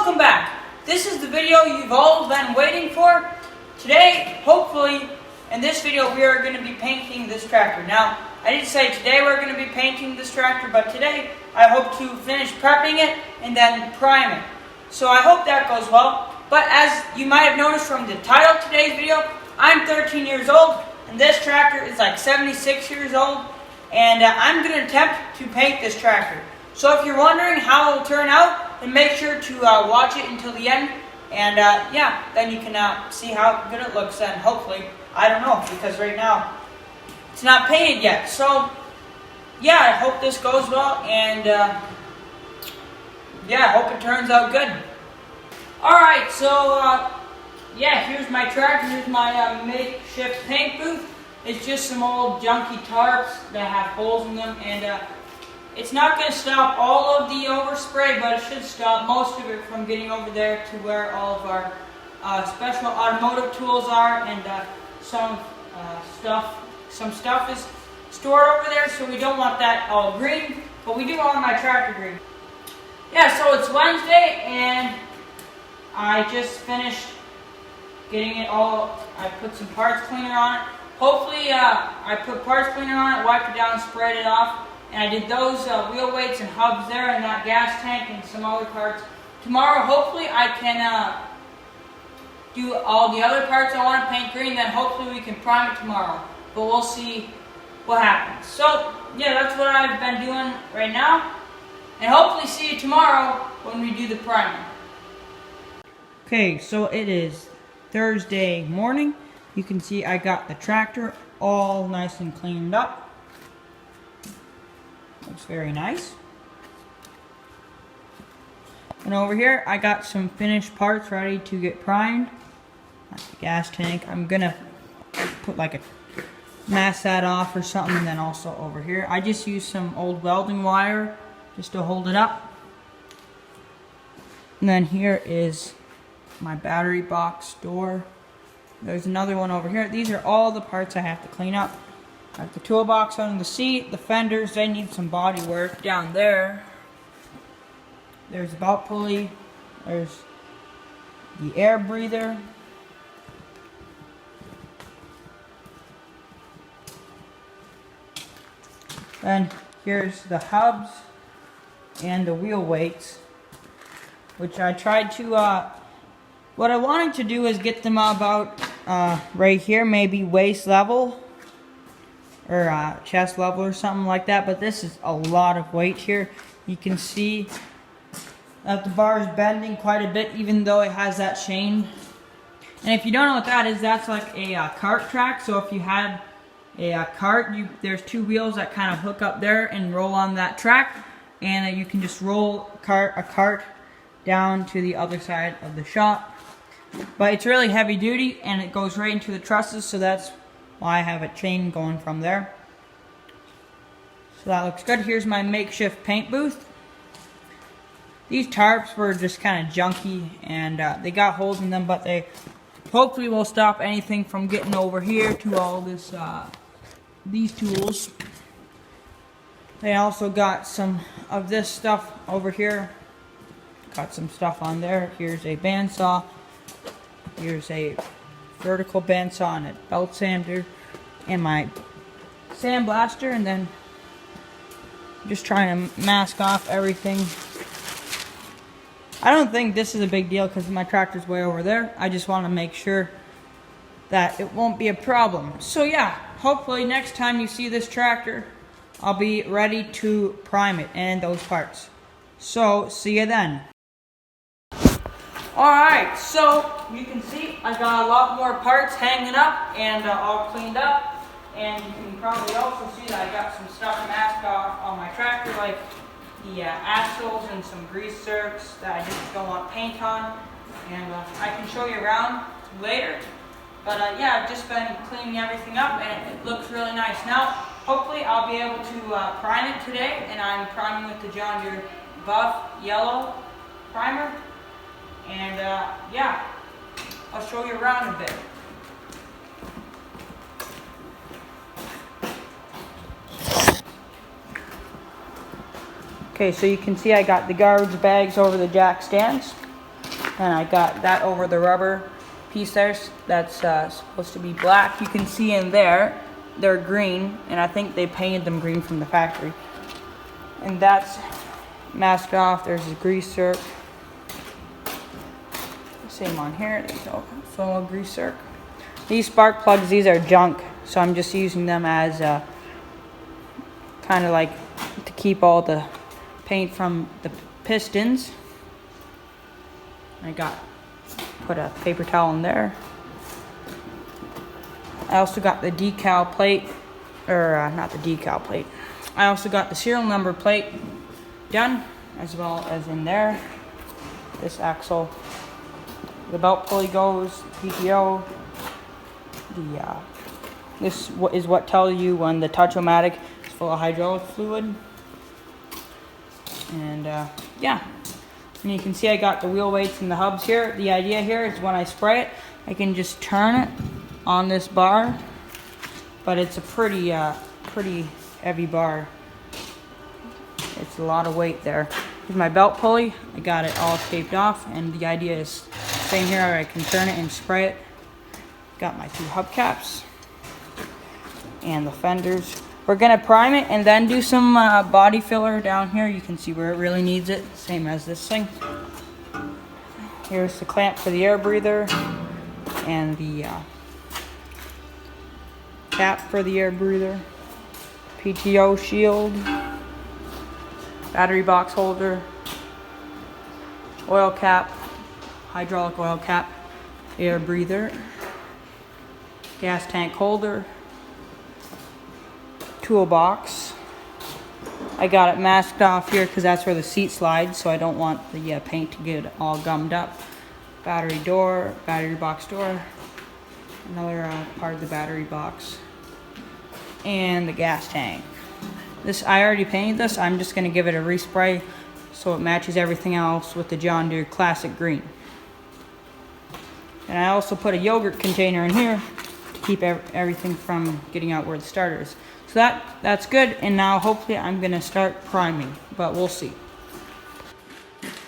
welcome back. This is the video you've all been waiting for. Today, hopefully, in this video, we are going to be painting this tractor. Now, I didn't say today we're going to be painting this tractor, but today I hope to finish prepping it and then prime it. So I hope that goes well. But as you might have noticed from the title of today's video, I'm 13 years old, and this tractor is like 76 years old, and I'm going to attempt to paint this tractor. So if you're wondering how it will turn out, then make sure to watch it until the end, and yeah, then you can see how good it looks, and hopefully, I don't know, because right now, it's not painted yet. So, yeah, I hope this goes well, and yeah, I hope it turns out good. Alright, so, yeah, here's my tractor, here's my makeshift paint booth. It's just some old junky tarps that have holes in them, and it's not going to stop all of the overspray, but it should stop most of it from getting over there to where all of our special automotive tools are, and some stuff is stored over there, so we don't want that all green, but we do want my tractor green. Yeah, so it's Wednesday, and I just finished getting it all. I put some parts cleaner on it. Hopefully, I put parts cleaner on it, wiped it down, sprayed it off. And I did those wheel weights and hubs there, and that gas tank and some other parts. Tomorrow, hopefully, I can do all the other parts I want to paint green. Then hopefully we can prime it tomorrow. But we'll see what happens. So, yeah, that's what I've been doing right now. And hopefully see you tomorrow when we do the priming. Okay, so it is Thursday morning. You can see I got the tractor all nice and cleaned up. Looks very nice. And over here, I got some finished parts ready to get primed. That's the gas tank. I'm gonna put like a mask that off or something. And then also over here, I just used some old welding wire just to hold it up. And then here is my battery box door. There's another one over here. These are all the parts I have to clean up. I have the toolbox under the seat, the fenders, they need some body work down there. There's the belt pulley, there's the air breather. Then here's the hubs and the wheel weights, which I tried to, what I wanted to do is get them about right here, maybe waist level. Or chest level or something like that, but this is a lot of weight here. You can see that the bar is bending quite a bit, even though it has that chain. And if you don't know what that is, that's like a cart track. So if you had a cart, there's two wheels that kind of hook up there and roll on that track, and you can just roll a cart down to the other side of the shop. But it's really heavy duty, and it goes right into the trusses, so that's why I have a chain going from there. So that looks good. Here's my makeshift paint booth. These tarps were just kind of junky, and they got holes in them, but they hopefully will stop anything from getting over here to all this these tools. They also got some of this stuff over here. Got some stuff on there. Here's a bandsaw. Here's a vertical bandsaw and a belt sander and my sandblaster, and then just trying to mask off everything. I don't think this is a big deal because my tractor's way over there. I just want to make sure that it won't be a problem. So yeah, hopefully next time you see this tractor, I'll be ready to prime it and those parts. So see you then. Alright, so you can see I got a lot more parts hanging up and all cleaned up. And you can probably also see that I got some stuff masked off on my tractor, like the axles and some grease zerks that I just don't want paint on. And I can show you around later. But yeah, I've just been cleaning everything up, and it looks really nice. Now, hopefully I'll be able to prime it today, and I'm priming with the John Deere Buff Yellow primer. And yeah, I'll show you around a bit. Okay, so you can see I got the garbage bags over the jack stands. And I got that over the rubber piece there. That's supposed to be black. You can see in there, they're green, and I think they painted them green from the factory. And that's masked off. There's a grease zerk. Same on here. There's no full grease zerk. These spark plugs, these are junk, so I'm just using them as kind of like to keep all the paint from the pistons. I put a paper towel in there. I also got the decal plate, or not the decal plate. I also got the serial number plate done, as well as in there. This axle, the belt pulley goes, PTO. This is what tells you when the Touch-O-Matic is full of hydraulic fluid. And yeah. And you can see I got the wheel weights and the hubs here. The idea here is when I spray it, I can just turn it on this bar, but it's a pretty heavy bar. It's a lot of weight there. Here's my belt pulley. I got it all taped off, and the idea is same here. I can turn it and spray it. Got my 2 hubcaps and the fenders. We're gonna prime it and then do some body filler down here. You can see where it really needs it, same as this thing. Here's the clamp for the air breather and the cap for the air breather. PTO shield, battery box holder, oil cap, hydraulic oil cap, air breather, gas tank holder, toolbox. I got it masked off here because that's where the seat slides, so I don't want the paint to get all gummed up. Battery door, battery box door, another part of the battery box, and the gas tank. This, I already painted this. I'm just going to give it a respray so it matches everything else with the John Deere Classic Green. And I also put a yogurt container in here to keep everything from getting out where the starter is. So that's good, and now hopefully I'm gonna start priming, but we'll see.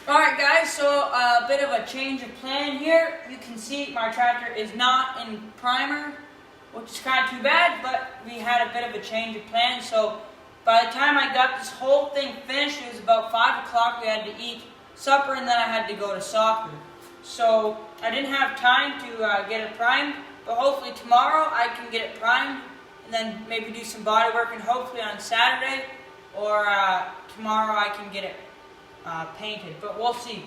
Alright guys, so a bit of a change of plan here. You can see my tractor is not in primer, which is kind of too bad, but we had a bit of a change of plan. So by the time I got this whole thing finished, it was about 5 o'clock. We had to eat supper, and then I had to go to soccer. So I didn't have time to get it primed, but hopefully tomorrow I can get it primed, and then maybe do some body work, and hopefully on Saturday or tomorrow I can get it painted. But we'll see.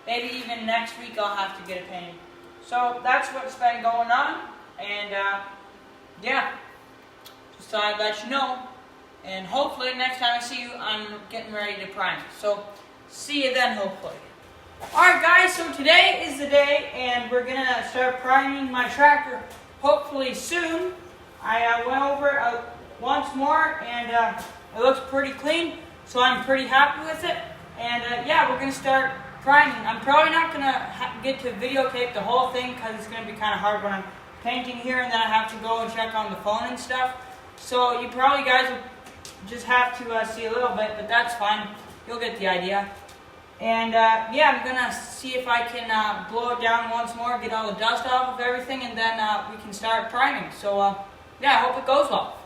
Maybe even next week I'll have to get it painted. So that's what's been going on, and yeah, just thought I'd let you know. And hopefully next time I see you, I'm getting ready to prime. So see you then, hopefully. Alright guys, so today is the day, and we're gonna start priming my tractor hopefully soon. I went over it once more, and it looks pretty clean, so I'm pretty happy with it. And yeah, we're going to start priming. I'm probably not going to get to videotape the whole thing because it's going to be kind of hard when I'm painting here, and then I have to go and check on the phone and stuff. So you probably guys will just have to see a little bit, but that's fine. You'll get the idea. And yeah, I'm going to see if I can blow it down once more, get all the dust off of everything, and then we can start priming. So yeah, I hope it goes well.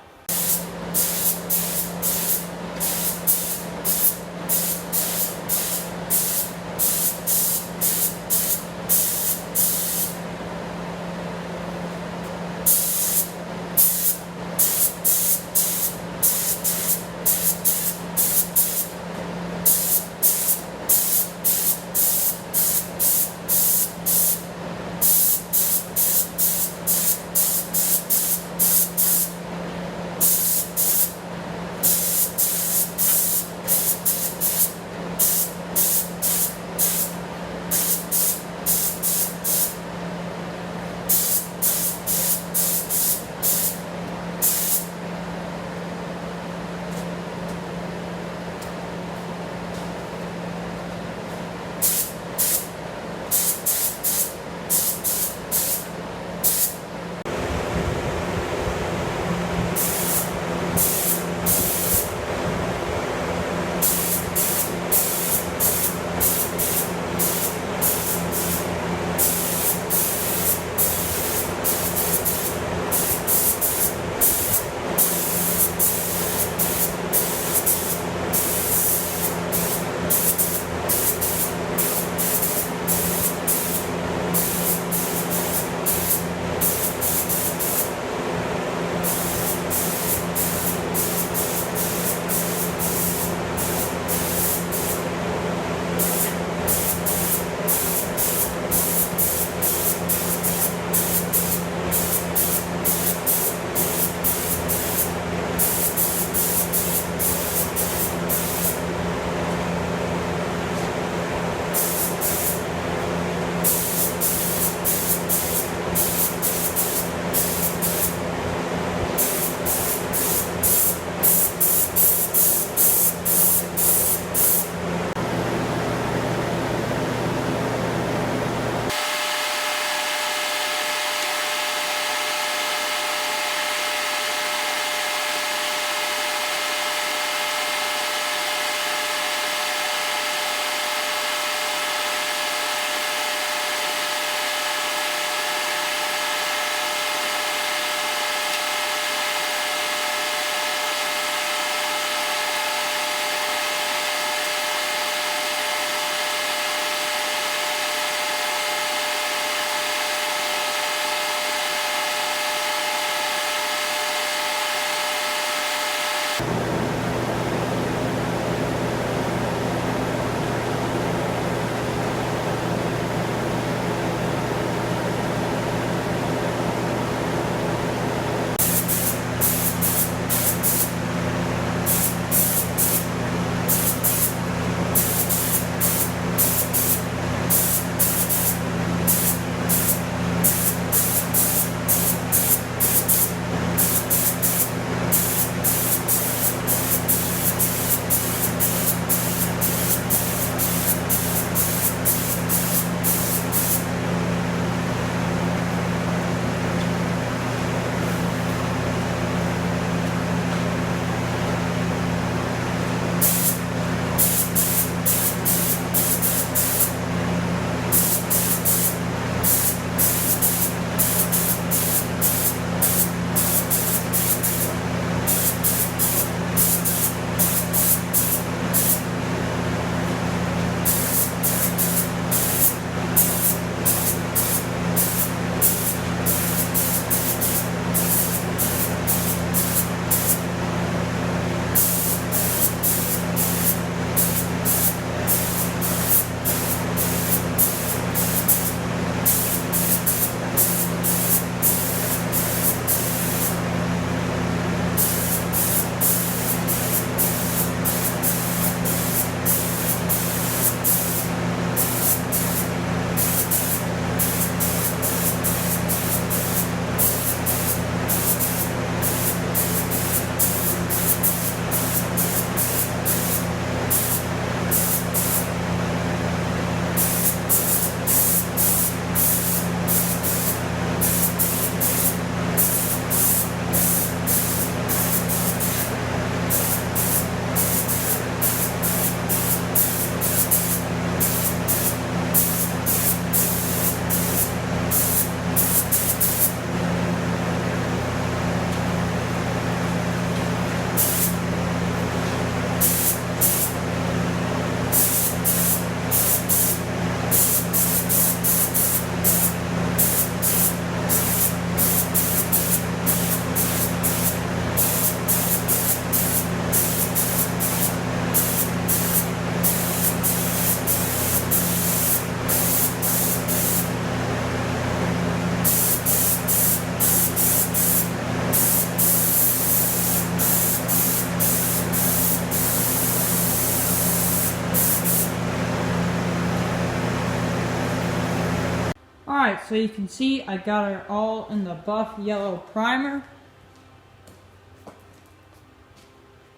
Alright, so you can see I got her all in the buff yellow primer.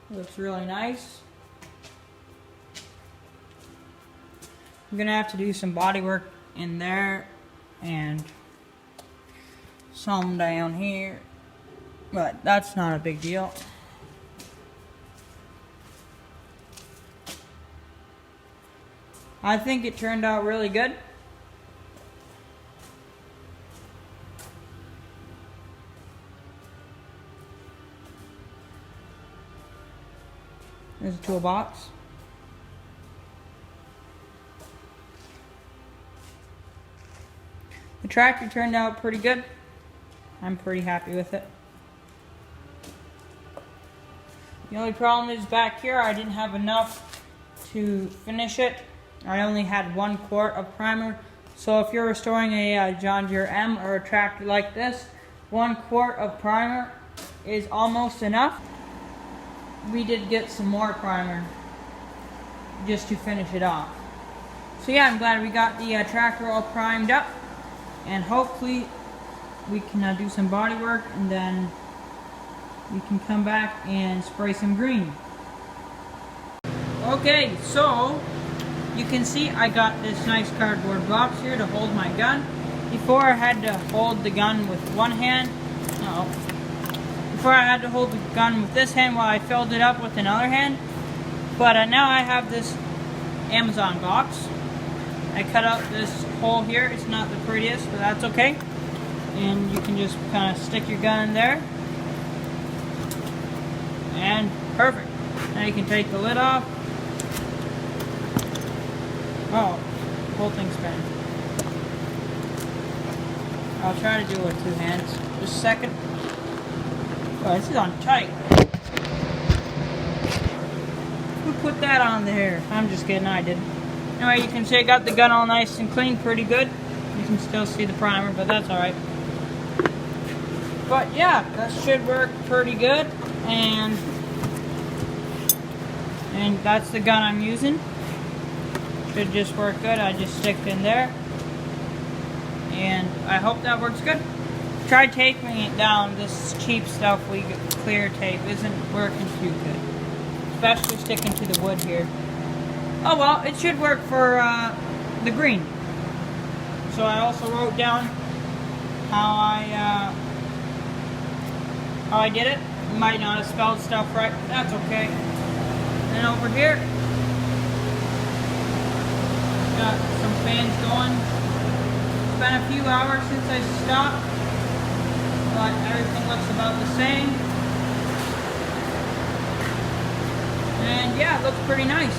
Looks really nice. I'm gonna have to do some body work in there and some down here, but that's not a big deal. I think it turned out really good. There's a toolbox. The tractor turned out pretty good. I'm pretty happy with it. The only problem is back here I didn't have enough to finish it. I only had 1 quart of primer. So if you're restoring a John Deere M or a tractor like this, 1 quart of primer is almost enough. We did get some more primer just to finish it off. So yeah, I'm glad we got the tractor all primed up, and hopefully we can do some body work and then we can come back and spray some green. Okay, so you can see I got this nice cardboard box here to hold my gun. Before I had to hold the gun with one hand. Before I had to hold the gun with this hand while I filled it up with another hand. But now I have this Amazon box. I cut out this hole here. It's not the prettiest, but that's okay. And you can just kind of stick your gun in there. And perfect. Now you can take the lid off. Oh, the whole thing's spinning. I'll try to do it with 2 hands. Just a second. Oh, this is on tight. Who put that on there? I'm just kidding, I did. Anyway, you can see I got the gun all nice and clean, pretty good. You can still see the primer, but that's alright. But yeah, that should work pretty good. And that's the gun I'm using. Should just work good. I just stick it in there. And I hope that works good. Try taping it down. This cheap stuff we get, clear tape, isn't working too good. Especially sticking to the wood here. Oh well, it should work for the green. So I also wrote down how I did it. Might not have spelled stuff right. That's okay. And over here, got some fans going. It's been a few hours since I stopped, but everything looks about the same. And yeah, it looks pretty nice.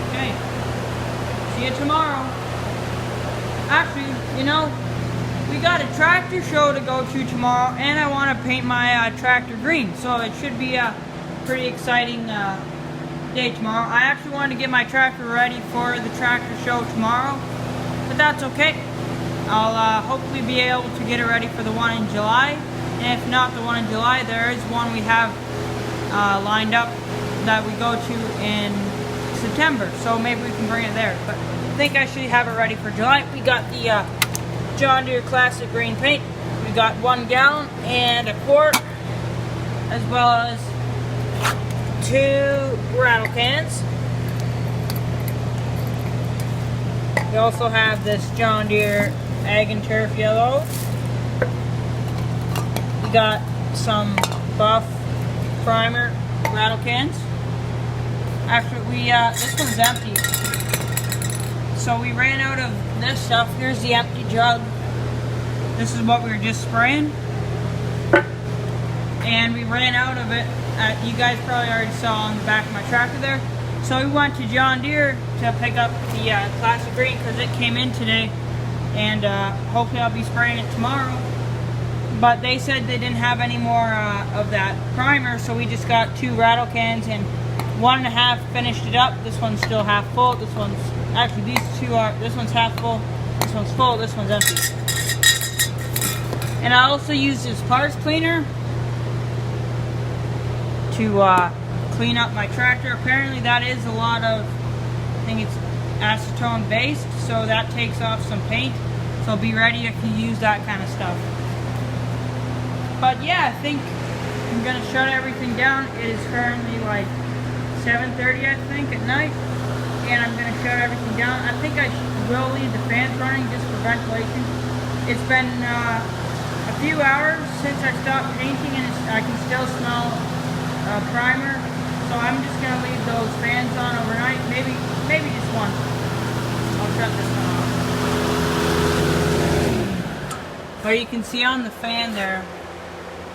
Okay, see you tomorrow. Actually, you know, we got a tractor show to go to tomorrow, and I want to paint my tractor green, so it should be a pretty exciting day tomorrow. I actually wanted to get my tractor ready for the tractor show tomorrow, but that's okay. I'll hopefully be able to get it ready for the one in July, and if not the one in July, there is one we have lined up that we go to in September, so maybe we can bring it there. But I think I should have it ready for July. We got the John Deere Classic Green paint. We got 1 gallon and a quart, as well as 2 rattle cans. We also have this John Deere Ag and Turf Yellow. We got some buff primer rattle cans. Actually, this one's empty. So we ran out of this stuff. Here's the empty jug. This is what we were just spraying. And we ran out of it. You guys probably already saw on the back of my tractor there. So we went to John Deere to pick up the Classic Green because it came in today. And hopefully I'll be spraying it tomorrow. But they said they didn't have any more of that primer, so we just got 2 rattle cans and 1.5 finished it up. This one's still half full. This one's actually, these 2 are, this one's half full, this one's full, this one's empty. And I also used this parts cleaner to clean up my tractor. Apparently that is a lot of, I think it's acetone based, so that takes off some paint. So be ready if you use that kind of stuff. But yeah, I think I'm gonna shut everything down. It is currently like 7:30, I think, at night, and I'm gonna shut everything down. I think I will leave the fans running just for ventilation. It's been a few hours since I stopped painting, and I can still smell primer. So I'm just gonna leave those fans on overnight. Maybe just one. I'll shut this one off. But you can see on the fan there,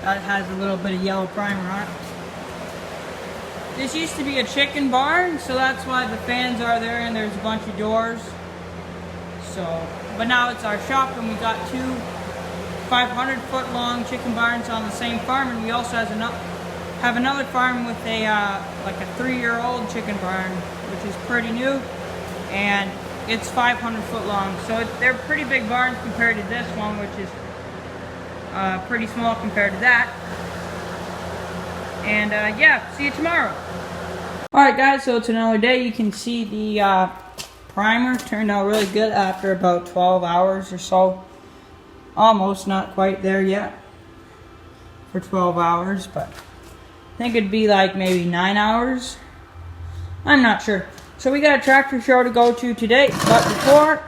that has a little bit of yellow primer on it. This used to be a chicken barn, so that's why the fans are there, and there's a bunch of doors. So, but now it's our shop, and we got two 500-foot long chicken barns on the same farm, and we also have another farm with a like a 3-year-old chicken barn, which is pretty new, and it's 500-foot long. So they're pretty big barns compared to this one, which is pretty small compared to that. And yeah, see you tomorrow. Alright guys, so it's another day. You can see the primer turned out really good after about 12 hours or so. Almost, not quite there yet for 12 hours, but I think it'd be like maybe 9 hours. I'm not sure. So we got a tractor show to go to today, but before,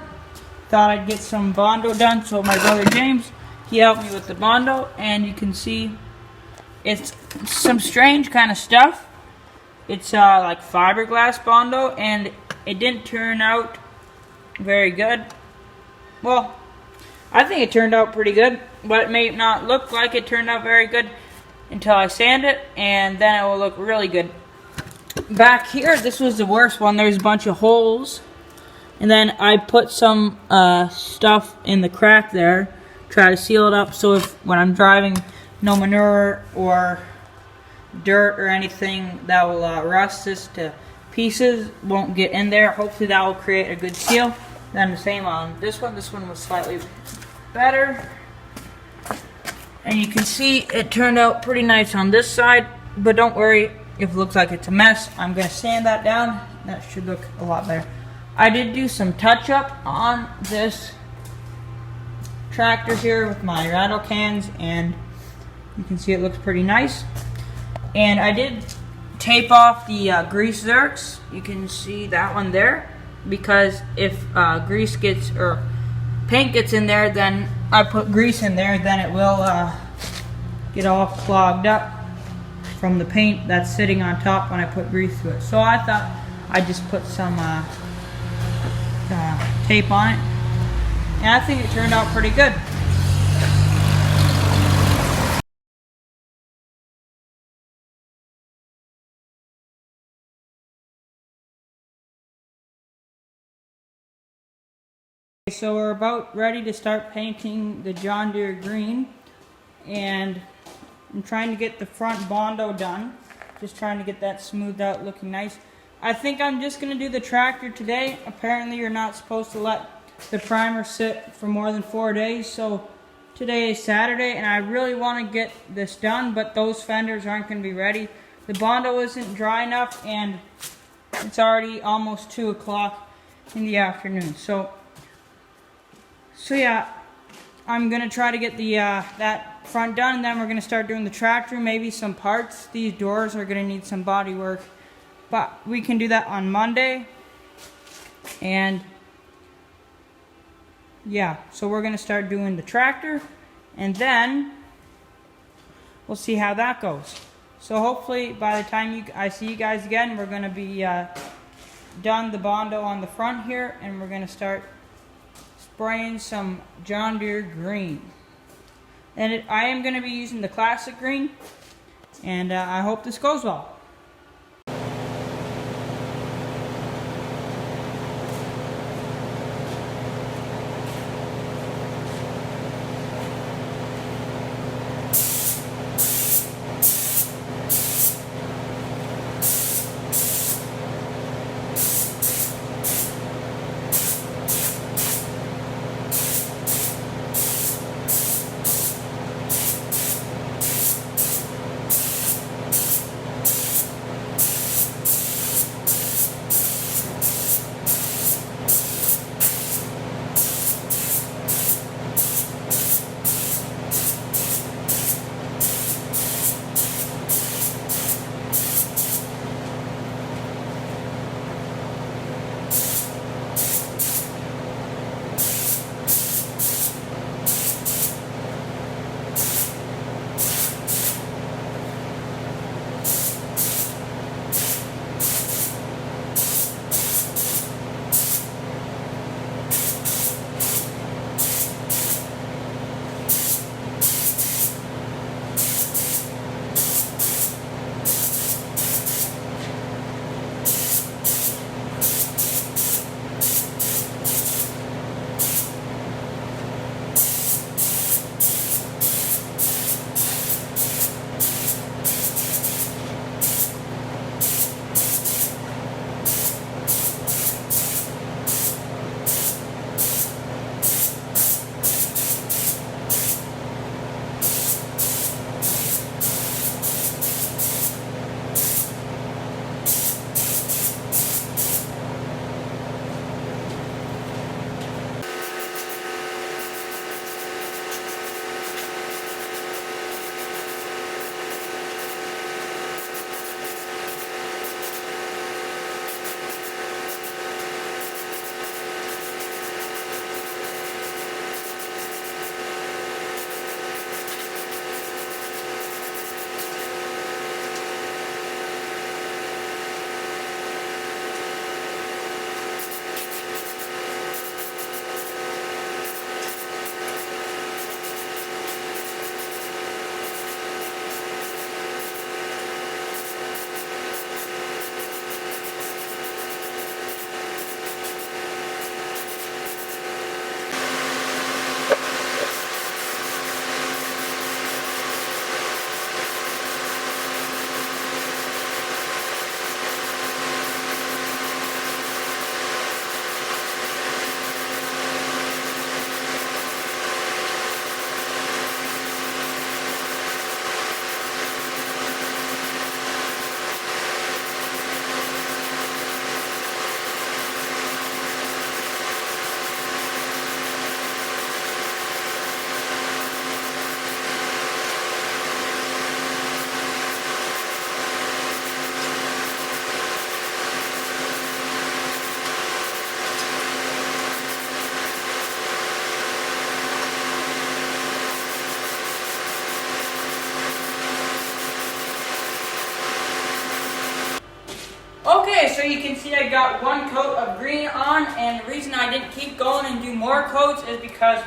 thought I'd get some Bondo done. So my brother James, he helped me with the Bondo, and you can see it's some strange kind of stuff. It's like fiberglass Bondo, and it didn't turn out very good. Well, I think it turned out pretty good, but it may not look like it turned out very good until I sand it, and then it will look really good. Back here, this was the worst one. There's a bunch of holes, and then I put some stuff in the crack there, try to seal it up, so if when I'm driving, no manure or dirt or anything that will rust this to pieces won't get in there. Hopefully that will create a good seal. Then the same on this one. This one was slightly better, and you can see it turned out pretty nice on this side, but don't worry if it looks like it's a mess. I'm going to sand that down. That should look a lot better. I did do some touch up on this tractor here with my rattle cans, and you can see it looks pretty nice. And I did tape off the grease zerks. You can see that one there, because if grease gets or paint gets in there, then I put grease in there, then it will get all clogged up from the paint that's sitting on top when I put grease to it. So I thought I'd just put some tape on it, and I think it turned out pretty good. So we're about ready to start painting the John Deere green, and I'm trying to get the front Bondo done. Just trying to get that smoothed out, looking nice. I think I'm just going to do the tractor today. Apparently you're not supposed to let the primer sit for more than 4 days, so today is Saturday, and I really want to get this done, but those fenders aren't going to be ready. The Bondo isn't dry enough, and it's already almost 2 o'clock in the afternoon. So yeah, I'm gonna try to get the that front done, and then we're gonna start doing the tractor, maybe some parts. These doors are gonna need some body work, but we can do that on Monday. And yeah, so we're gonna start doing the tractor, and then we'll see how that goes. So hopefully by the time I see you guys again, we're gonna be done the Bondo on the front here, and we're gonna start spraying some John Deere green. And I am going to be using the classic green, and I hope this goes well. you can see I got one coat of green on, and the reason I didn't keep going and do more coats is because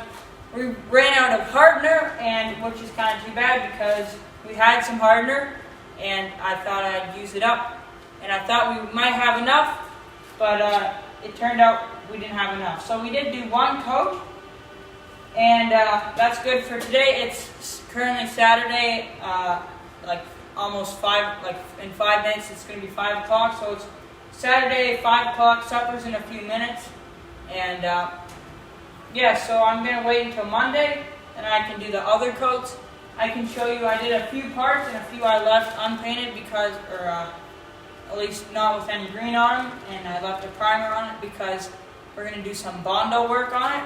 we ran out of hardener, and which is kind of too bad because we had some hardener, and I thought I'd use it up. And I thought we might have enough, but it turned out we didn't have enough. So we did do one coat, and that's good for today. It's currently Saturday, like almost 5, like in 5 minutes it's going to be 5 o'clock. So it's Saturday, 5 o'clock, supper's in a few minutes. And yeah, so I'm going to wait until Monday, and I can do the other coats. I can show you I did a few parts, and a few I left unpainted because, or at least not with any green on them, and I left a primer on it because we're going to do some Bondo work on it,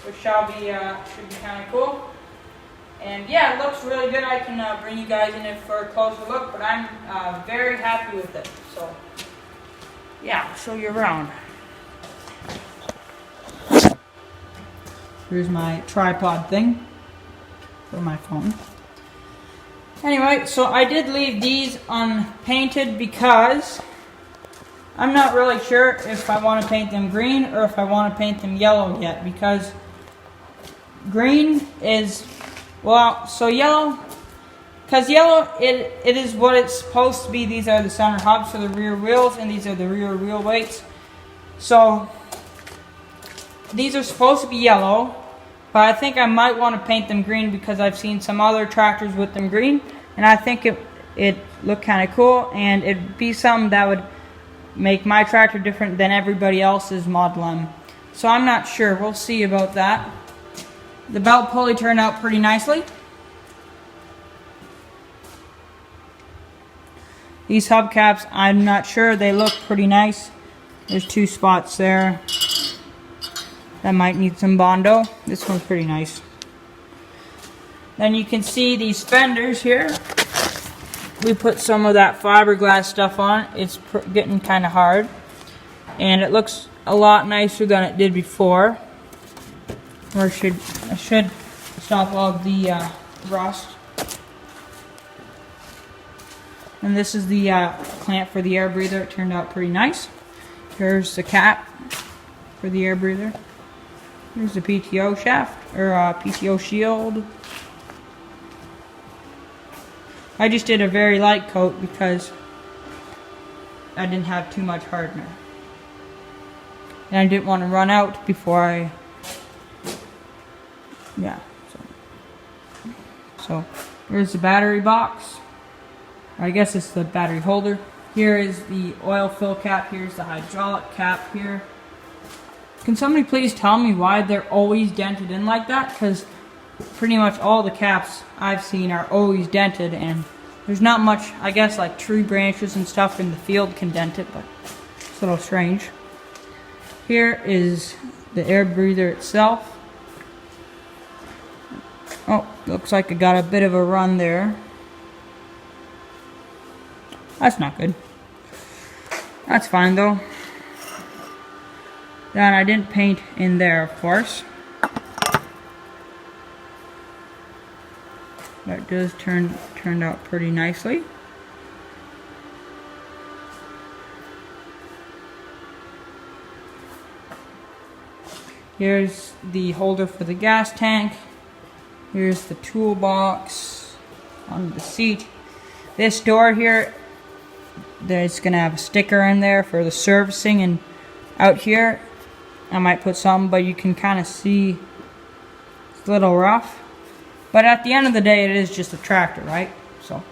which should be kind of cool. And yeah, it looks really good. I can bring you guys in it for a closer look, but I'm very happy with it. So yeah, I'll show you around. Here's my tripod thing for my phone. Anyway, so I did leave these unpainted because I'm not really sure if I want to paint them green or if I want to paint them yellow yet, because green is, well, so yellow, because yellow, it is what it's supposed to be. These are the center hubs for the rear wheels, and these are the rear wheel weights. So these are supposed to be yellow, but I think I might want to paint them green because I've seen some other tractors with them green, and I think it looked kind of cool, and it'd be something that would make my tractor different than everybody else's Model M. So I'm not sure. We'll see about that. The belt pulley turned out pretty nicely. These hubcaps, I'm not sure. They look pretty nice. There's 2 spots there. That might need some Bondo. This one's pretty nice. Then you can see these fenders here. We put some of that fiberglass stuff on. It's getting kind of hard. And it looks a lot nicer than it did before. Or I should stop all of the rust. And this is the clamp for the air breather. It turned out pretty nice. Here's the cap for the air breather. Here's the PTO shaft, or PTO shield. I just did a very light coat because I didn't have too much hardener. And I didn't want to run out before I, yeah. So here's the battery box. I guess it's the battery holder. Here is the oil fill cap. Here's the hydraulic cap here. Can somebody please tell me why they're always dented in like that? Because pretty much all the caps I've seen are always dented, and there's not much, I guess, like tree branches and stuff in the field can dent it, but it's a little strange. Here is the air breather itself. Oh, looks like it got a bit of a run there. That's not good. That's fine though. Then I didn't paint in there, of course. That does turned out pretty nicely. Here's the holder for the gas tank. Here's the toolbox on the seat. This door here, there's gonna have a sticker in there for the servicing, and out here I might put some, but you can kind of see it's a little rough. But at the end of the day, it is just a tractor, right? So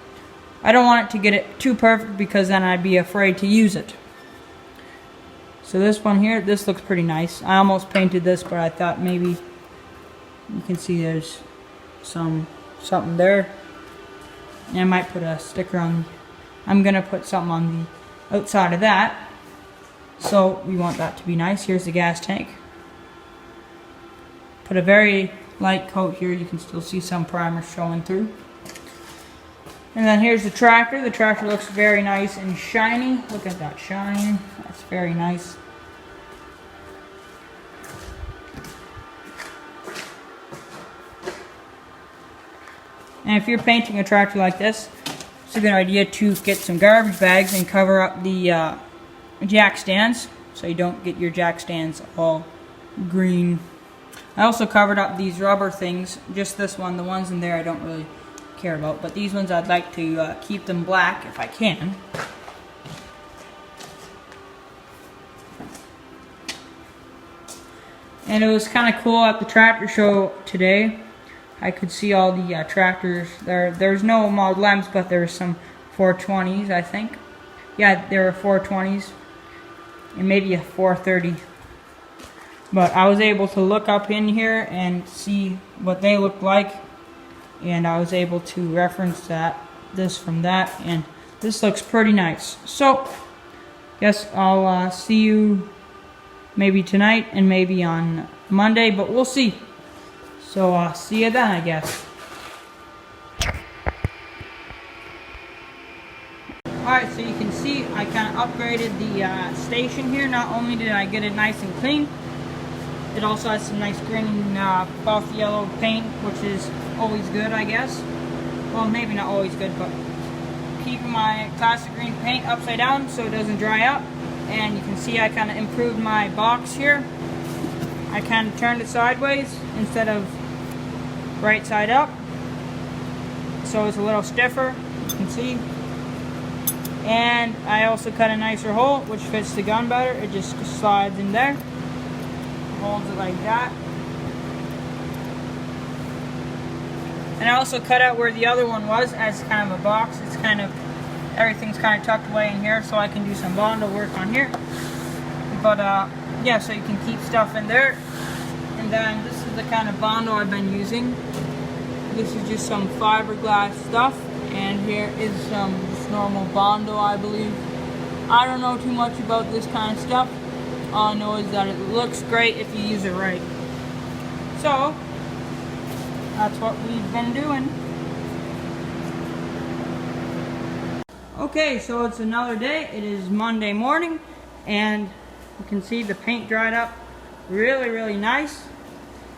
I don't want it to get it too perfect because then I'd be afraid to use it. So this one here, this looks pretty nice. I almost painted this, but I thought maybe you can see there's something there. And I might put a sticker on. I'm gonna put something on the outside of that. So we want that to be nice. Here's the gas tank. Put a very light coat here. You can still see some primer showing through. And then here's the tractor. The tractor looks very nice and shiny. Look at that shine. That's very nice. And if you're painting a tractor like this, it's a good idea to get some garbage bags and cover up the jack stands, so you don't get your jack stands all green. I also covered up these rubber things, just this one. The ones in there I don't really care about, but these ones I'd like to keep them black if I can. And it was kind of cool at the tractor show today. I could see all the tractors there. There's no Model M's, but there were some 420s, I think. Yeah, there were 420s and maybe a 430. But I was able to look up in here and see what they look like, and I was able to reference this from that, and this looks pretty nice. So, guess I'll see you maybe tonight and maybe on Monday, but we'll see. So, see you then, I guess. Alright, so you can see I kind of upgraded the station here. Not only did I get it nice and clean, it also has some nice green buff yellow paint, which is always good, I guess. Well, maybe not always good, but keeping my classic green paint upside down so it doesn't dry up. And you can see I kind of improved my box here. I kind of turned it sideways instead of right side up, so it's a little stiffer, you can see. And I also cut a nicer hole which fits the gun better. It just slides in there, holds it like that. And I also cut out where the other one was as kind of a box. It's kind of, everything's kind of tucked away in here, so I can do some Bondo work on here. But yeah, so you can keep stuff in there. And then this is the kind of Bondo I've been using. This is just some fiberglass stuff, and here is some just normal Bondo, I believe. I don't know too much about this kind of stuff. All I know is that it looks great if you use it right. So that's what we've been doing. Okay, so it's another day. It is Monday morning, and you can see the paint dried up really nice.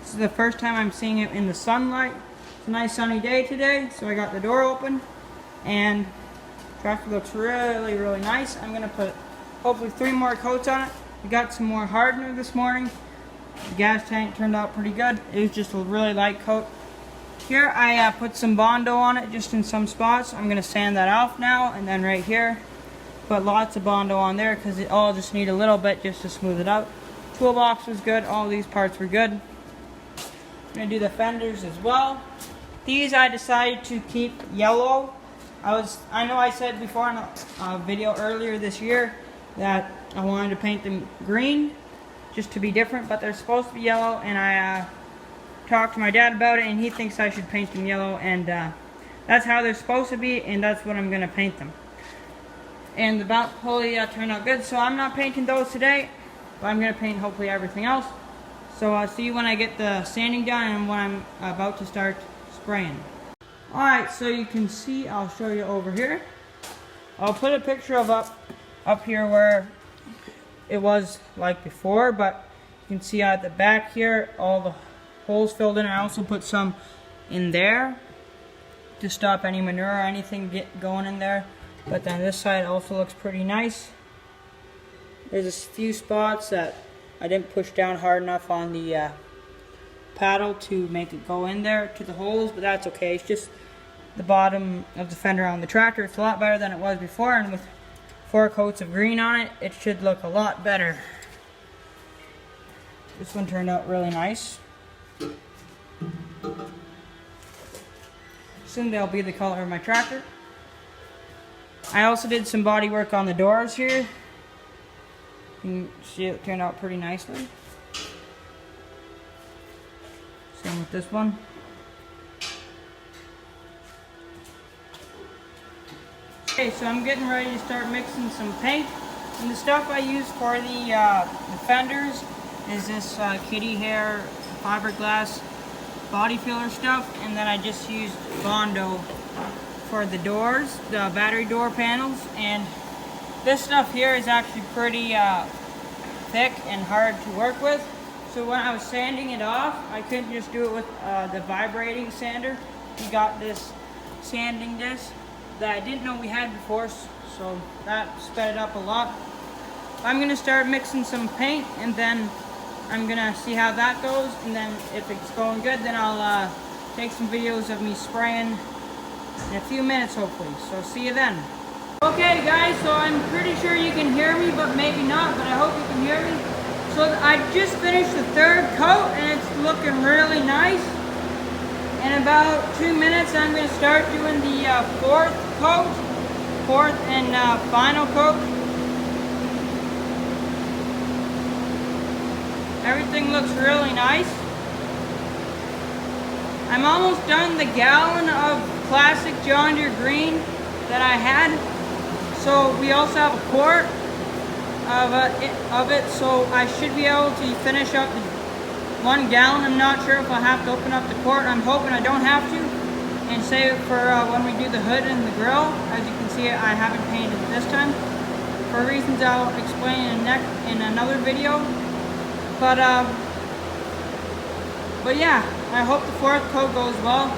This is the first time I'm seeing it in the sunlight. It's a nice sunny day today, so I got the door open, and the tractor looks really nice. I'm gonna put hopefully 3 more coats on it. We got some more hardener this morning. The gas tank turned out pretty good. It was just a really light coat. Here I put some Bondo on it just in some spots. I'm gonna sand that off now, and then right here put lots of Bondo on there because it all just need a little bit just to smooth it out. Toolbox was good. All these parts were good. I'm gonna do the fenders as well. These I decided to keep yellow. I know I said before in a video earlier this year that I wanted to paint them green just to be different, but they're supposed to be yellow, and I talked to my dad about it, and he thinks I should paint them yellow, and that's how they're supposed to be, and that's what I'm gonna paint them. And the mount pulley turned out good, so I'm not painting those today, but I'm gonna paint hopefully everything else. So I'll see you when I get the sanding done and when I'm about to start spraying. Alright, so you can see, I'll show you over here. I'll put a picture of up here where it was like before, but you can see at the back here all the holes filled in. I also put some in there to stop any manure or anything going in there. But then this side also looks pretty nice. There's a few spots that I didn't push down hard enough on the paddle to make it go in there to the holes, but that's okay. It's just the bottom of the fender on the tractor. It's a lot better than it was before, and with 4 coats of green on it, it should look a lot better. This one turned out really nice. Soon they'll be the color of my tractor. I also did some body work on the doors here. You can see it turned out pretty nicely. Same with this one. Okay, so I'm getting ready to start mixing some paint. And the stuff I use for the fenders is this kitty hair fiberglass body filler stuff, and then I just used Bondo for the doors, the battery door panels. And this stuff here is actually pretty thick and hard to work with. So when I was sanding it off, I couldn't just do it with the vibrating sander. We got this sanding disc that I didn't know we had before, so that sped it up a lot. I'm gonna start mixing some paint, and then I'm gonna see how that goes, and then if it's going good, then I'll take some videos of me spraying in a few minutes hopefully. So see you then. Okay guys, so I'm pretty sure you can hear me, but maybe not, but I hope you can hear me. So I just finished the third coat and it's looking really nice. In about 2 minutes I'm going to start doing the fourth and final coat. Everything looks really nice. I'm almost done the gallon of classic John Deere green that I had. So we also have a quart of it, so I should be able to finish up the 1 gallon. I'm not sure if I'll have to open up the quart. I'm hoping I don't have to, and save it for when we do the hood and the grill. As you can see, I haven't painted it this time for reasons I'll explain in another video. But yeah, I hope the fourth coat goes well.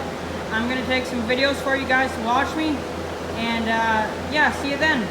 I'm gonna take some videos for you guys to watch me, and yeah, see you then.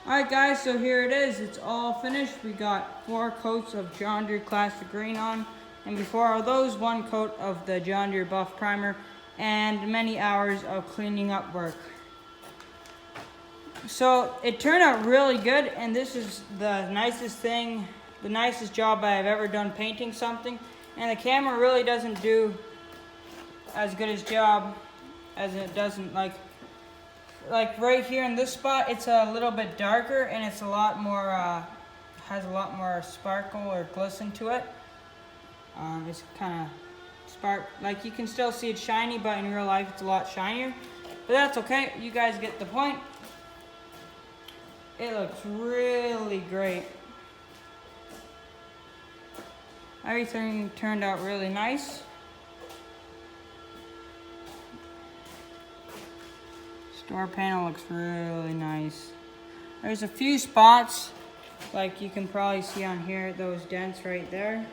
Alright guys, so here it is. It's all finished. We got 4 coats of John Deere Classic Green on, and before those, 1 coat of the John Deere Buff Primer, and many hours of cleaning up work. So it turned out really good, and this is the nicest thing, the nicest job I have ever done painting something. And the camera really doesn't do as good a job as it doesn't, like right here in this spot, it's a little bit darker and it's a lot more, has a lot more sparkle or glisten to it. It's kind of like you can still see it shiny, but in real life it's a lot shinier. But that's okay, you guys get the point. It looks really great. Everything turned out really nice. Door panel looks really nice. There's a few spots, like you can probably see on here, those dents right there.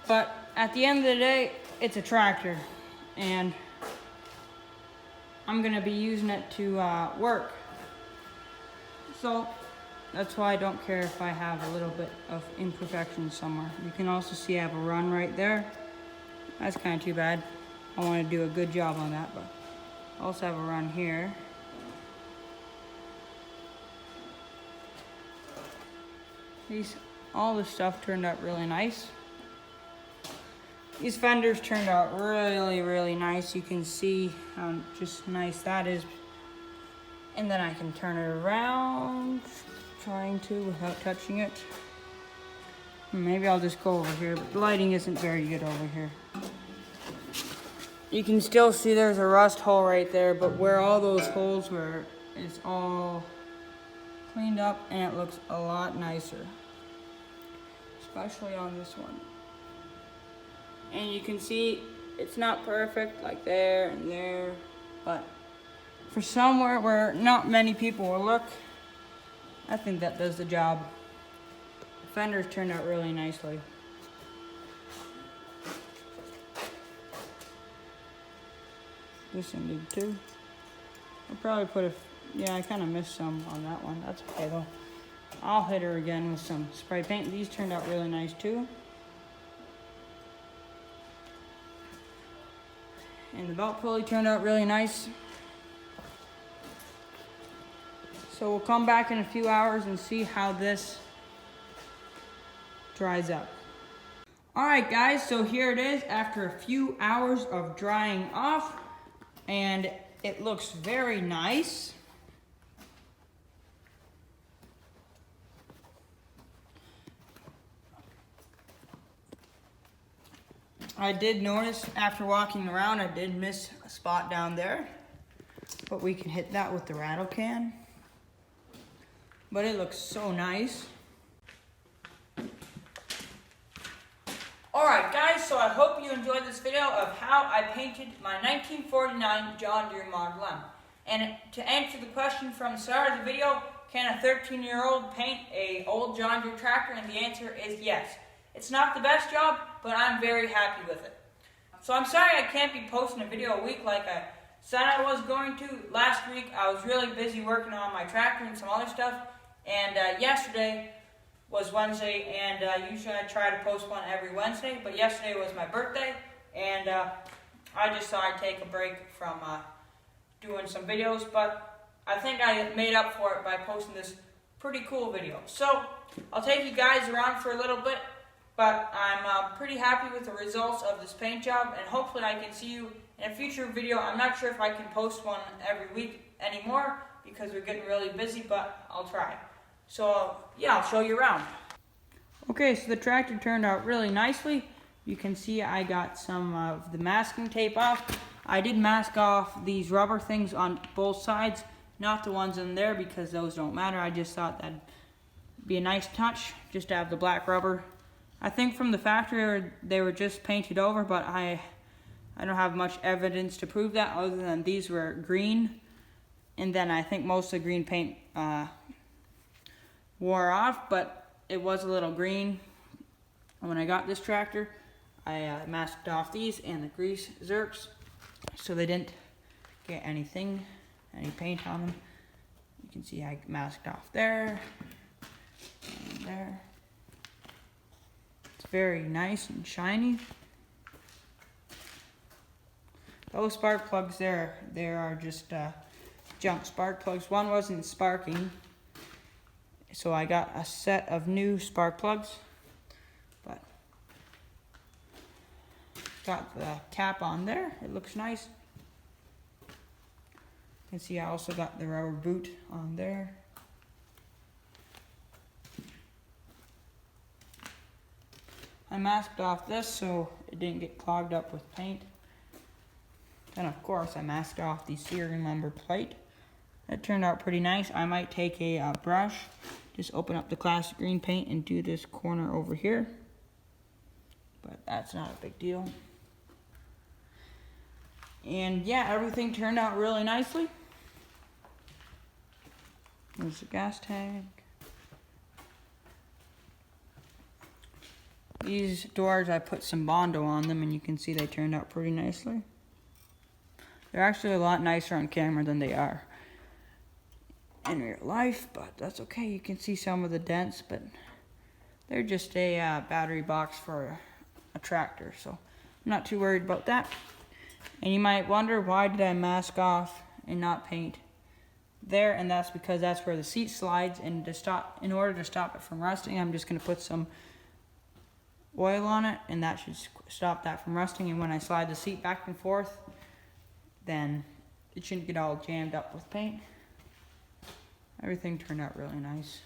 But at the end of the day, it's a tractor, and I'm gonna be using it to work. So that's why I don't care if I have a little bit of imperfection somewhere. You can also see I have a run right there. That's kind of too bad. I want to do a good job on that, but I also have a run here. All this stuff turned out really nice. These fenders turned out really, really nice. You can see how just nice that is. And then I can turn it around, trying to without touching it. Maybe I'll just go over here, but the lighting isn't very good over here. You can still see there's a rust hole right there, but where all those holes were, it's all cleaned up and it looks a lot nicer. Especially on this one. And you can see it's not perfect like there and there, but for somewhere where not many people will look, I think that does the job. The fenders turned out really nicely. This one did too. I'll probably put yeah, I kind of missed some on that one. That's okay though. I'll hit her again with some spray paint. These turned out really nice too. And the belt pulley turned out really nice. So we'll come back in a few hours and see how this dries up. Alright guys, so here it is after a few hours of drying off. And it looks very nice. I did notice after walking around, I did miss a spot down there, but we can hit that with the rattle can. But it looks so nice. Alright guys, so I hope you enjoyed this video of how I painted my 1949 John Deere Model M. And to answer the question from the start of the video, can a 13-year-old paint an old John Deere tractor? And the answer is yes. It's not the best job, but I'm very happy with it. So I'm sorry I can't be posting a video a week like I said I was going to. Last week I was really busy working on my tractor and some other stuff. And yesterday was Wednesday, and usually I try to post one every Wednesday, but yesterday was my birthday, and I just thought I'd take a break from doing some videos, but I think I made up for it by posting this pretty cool video. So I'll take you guys around for a little bit, but I'm pretty happy with the results of this paint job, and hopefully I can see you in a future video. I'm not sure if I can post one every week anymore because we're getting really busy, but I'll try. So yeah, I'll show you around. Okay, so the tractor turned out really nicely. You can see I got some of the masking tape off. I did mask off these rubber things on both sides, not the ones in there because those don't matter. I just thought that'd be a nice touch just to have the black rubber. I think from the factory they were just painted over, but I don't have much evidence to prove that other than these were green, and then I think most of the green paint wore off, but it was a little green. And when I got this tractor, I masked off these and the grease zerks so they didn't get any paint on them. You can see I masked off there and there. It's very nice and shiny. Those spark plugs there are just junk spark plugs. One wasn't sparking, so I got a set of new spark plugs, but got the cap on there. It looks nice. You can see I also got the rubber boot on there. I masked off this so it didn't get clogged up with paint. Then of course I masked off the steering lumbar plate. That turned out pretty nice. I might take a brush, just open up the classic green paint and do this corner over here. But that's not a big deal. And yeah, everything turned out really nicely. There's the gas tank. These doors, I put some Bondo on them and you can see they turned out pretty nicely. They're actually a lot nicer on camera than they are in real life, but that's okay. You can see some of the dents, but they're just a battery box for a tractor, so I'm not too worried about that. And you might wonder, why did I mask off and not paint there? And that's because that's where the seat slides, and in order to stop it from rusting, I'm just going to put some oil on it, and that should stop that from rusting. And when I slide the seat back and forth, then it shouldn't get all jammed up with paint. Everything turned out really nice.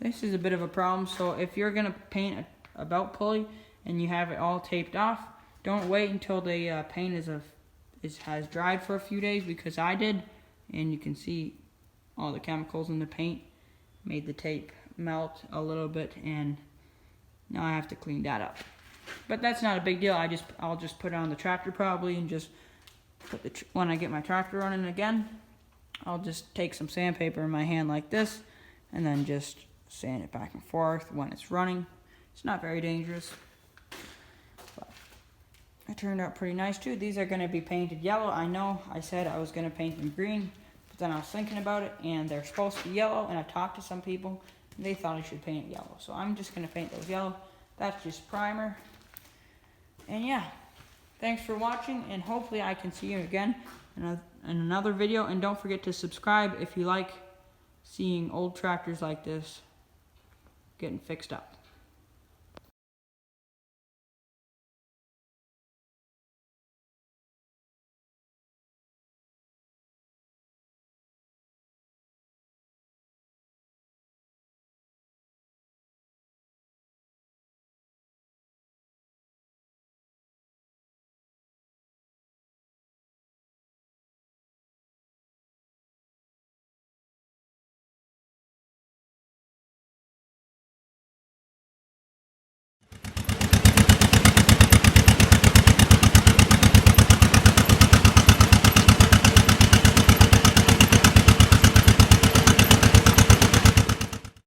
this is a bit of a problem. So if you're gonna paint a belt pulley and you have it all taped off, don't wait until the paint has dried for a few days, because I did, and you can see all the chemicals in the paint made the tape melt a little bit, and now I have to clean that up. But that's not a big deal. I'll just put it on the tractor probably, and just put when I get my tractor running again, I'll just take some sandpaper in my hand like this, and then just sand it back and forth when it's running. It's not very dangerous. But it turned out pretty nice too. These are going to be painted yellow. I know I said I was going to paint them green, but then I was thinking about it, and they're supposed to be yellow, and I talked to some people, and they thought I should paint it yellow. So I'm just going to paint those yellow. That's just primer. And yeah, thanks for watching, and hopefully I can see you again in another video. And don't forget to subscribe if you like seeing old tractors like this getting fixed up.